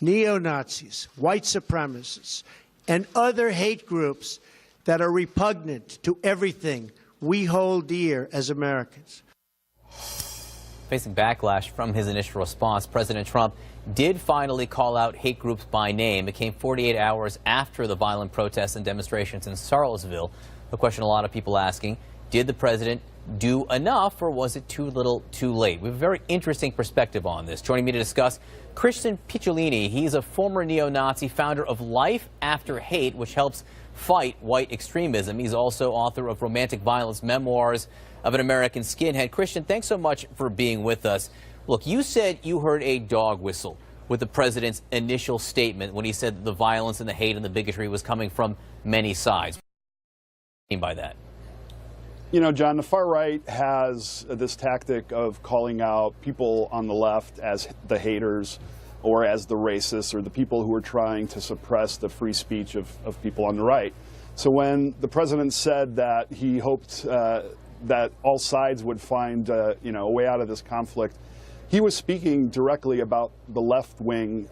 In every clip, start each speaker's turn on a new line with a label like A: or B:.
A: neo-Nazis, white supremacists, and other hate groups that are repugnant to everything we hold dear as Americans.
B: Facing backlash from his initial response, President Trump did finally call out hate groups by name. It came 48 hours after the violent protests and demonstrations in Charlottesville. A question a lot of people asking, did the president do enough, or was it too little too late? We have a very interesting perspective on this. Joining me to discuss, Christian Picciolini. He's a former neo-Nazi, founder of Life After Hate, which helps fight white extremism. He's also author of Romantic Violence, Memoirs of an American Skinhead. Christian, thanks so much for being with us. Look, you said you heard a dog whistle with the president's initial statement when he said the violence and the hate and the bigotry was coming from many sides. What do you mean by that?
C: You know, John, the far right has this tactic of calling out people on the left as the haters or as the racists or the people who are trying to suppress the free speech of people on the right. So when the president said that he hoped that all sides would find a way out of this conflict, he was speaking directly about the left-wing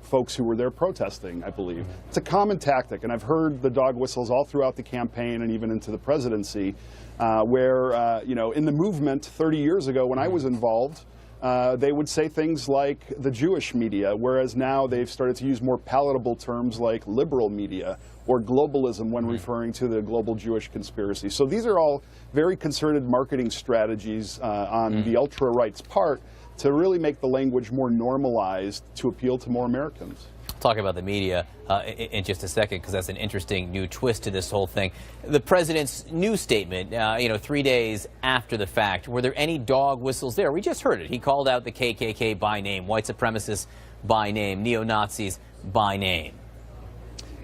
C: folks who were there protesting, I believe. It's a common tactic, and I've heard the dog whistles all throughout the campaign and even into the presidency, where, in the movement 30 years ago when I was involved, they would say things like the Jewish media, whereas now they've started to use more palatable terms like liberal media or globalism when referring to the global Jewish conspiracy. So these are all very concerted marketing strategies on the ultra-right's part to really make the language more normalized to appeal to more Americans.
B: Talk about the media in just a second, because that's an interesting new twist to this whole thing. The president's new statement, 3 days after the fact, were there any dog whistles there? We just heard it. He called out the KKK by name, white supremacists by name, neo-Nazis by name.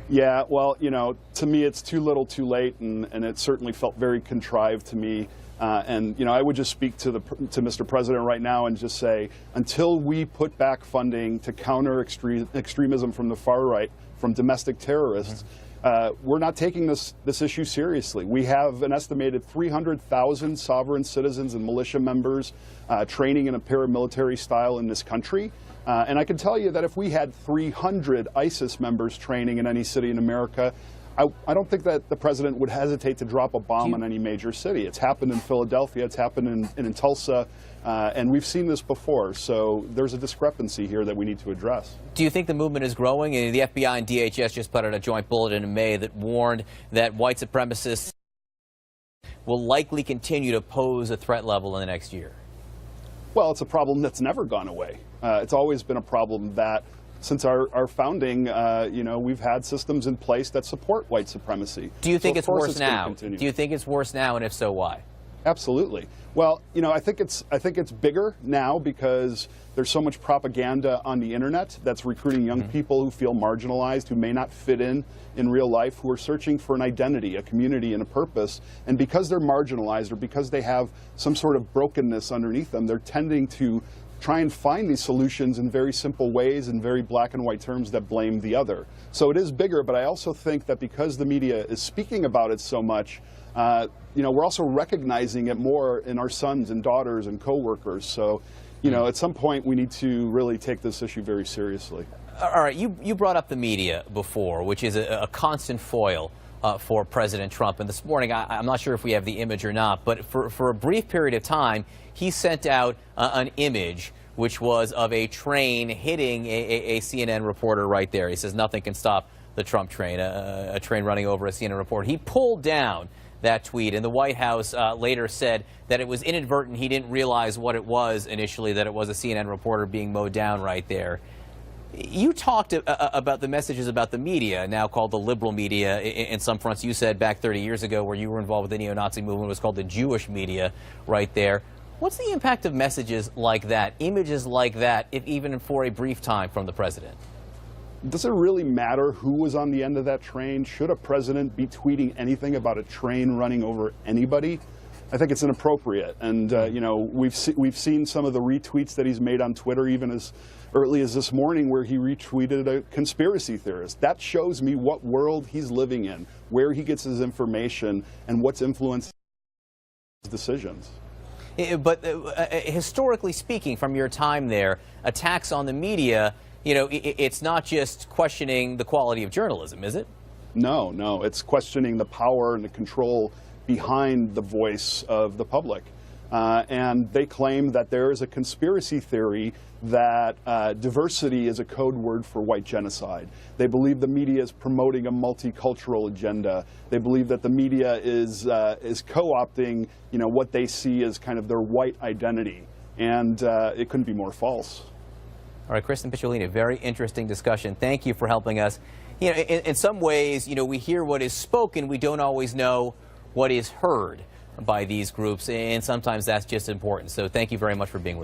C: Yeah, well, to me it's too little too late, and it certainly felt very contrived to me. I would just speak to Mr. President right now and just say, until we put back funding to counter extremism from the far right, from domestic terrorists, we're not taking this issue seriously. We have an estimated 300,000 sovereign citizens and militia members training in a paramilitary style in this country. And I can tell you that if we had 300 ISIS members training in any city in America, I don't think that the president would hesitate to drop a bomb on any major city. It's happened in Philadelphia, it's happened in Tulsa, and we've seen this before. So there's a discrepancy here that we need to address. Do
B: you think the movement is growing? The FBI and DHS just put out a joint bulletin in May that warned that white supremacists will likely continue to pose a threat level in the next year.
C: Well, it's a problem that's never gone away. It's always been a problem that since our founding, we've had systems in place that support white supremacy.
B: Do you think it's worse now? Do you think it's worse now, and if so, why?
C: Absolutely. Well, I think it's bigger now because there's so much propaganda on the internet that's recruiting young people who feel marginalized, who may not fit in real life, who are searching for an identity, a community, and a purpose. And because they're marginalized or because they have some sort of brokenness underneath them, they're tending to try and find these solutions in very simple ways, in very black and white terms that blame the other. So it is bigger, but I also think that because the media is speaking about it so much, we're also recognizing it more in our sons and daughters and coworkers. So, at some point we need to really take this issue very seriously.
B: All right, you brought up the media before, which is a constant foil for President Trump. And this morning, I'm not sure if we have the image or not, but for a brief period of time, he sent out an image which was of a train hitting a CNN reporter right there. He says nothing can stop the Trump train, a train running over a CNN reporter. He pulled down that tweet, and the White House later said that it was inadvertent. He didn't realize what it was initially, that it was a CNN reporter being mowed down right there. You talked about the messages about the media, now called the liberal media in some fronts. You said back 30 years ago, where you were involved with the neo-Nazi movement, it was called the Jewish media right there. What's the impact of messages like that, images like that, if even for a brief time from the president?
C: Does it really matter who was on the end of that train? Should a president be tweeting anything about a train running over anybody? I think it's inappropriate. And, we've seen some of the retweets that he's made on Twitter, even as early as this morning, where he retweeted a conspiracy theorist. That shows me what world he's living in, where he gets his information, and what's influenced his decisions.
B: But historically speaking, from your time there, attacks on the media you know, it's not just questioning the quality of journalism, is it?
C: No, no, it's questioning the power and the control behind the voice of the public. And they claim that there is a conspiracy theory that diversity is a code word for white genocide. They believe the media is promoting a multicultural agenda. They believe that the media is co-opting, you know, what they see as kind of their white identity. And it couldn't be more false.
B: All right, Kristen Picciolini, very interesting discussion. Thank you for helping us. You know, in some ways, you know, we hear what is spoken. We don't always know what is heard by these groups, and sometimes that's just important. So thank you very much for being with us.